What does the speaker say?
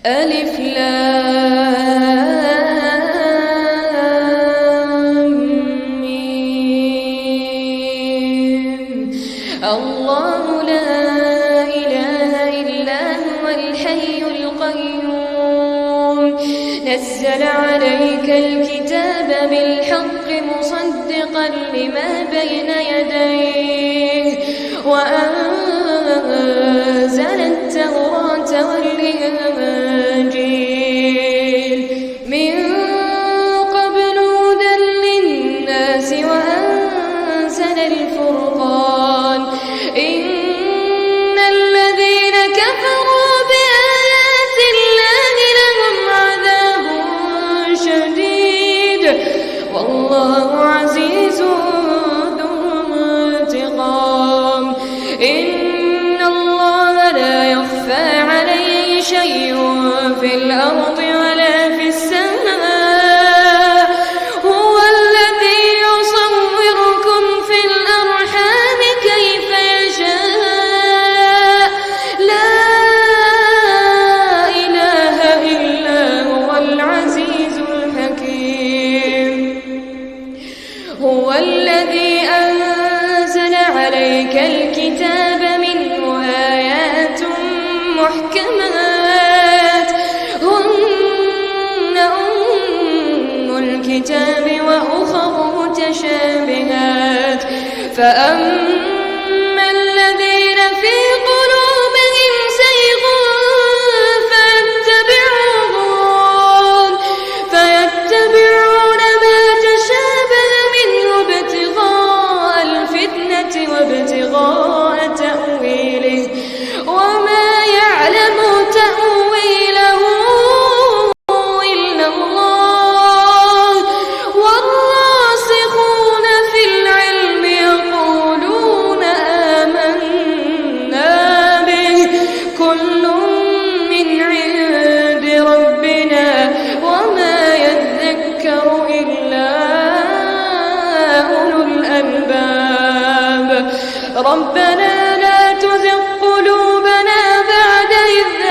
ألف لام ميم. الله لا إله إلا هو الحي القيوم نزل عليك الكتاب بالحق مصدقا لما بين يديه وأنزل التوراة والإنجيل من قبل هدى للناس وأنزل الفرقان إن الذين كفروا بآيات الله لهم عذاب شديد والله عزيز ذو انتقام إن الله لا يخفى عليه شيء في الأرض ولا في السماء هو الذي يصوركم في الأرحام كيف يشاء لا إله إلا هو العزيز الحكيم هو الذي أنزل عليك الكتاب منه آيات محكمات هن أم الكتاب وأخر متشابهات فأما الذين في قلوبهم زيغ فيتبعون ما تشابه منه ابتغاء الفتنة وابتغاء تأويله وما يعلم تأويله إلا الله والراسخون في العلم يقولون آمنا به كل من عند ربنا وما يذكر إلا أولو الألباب ربنا لا تزغ قلوبنا بعد إذ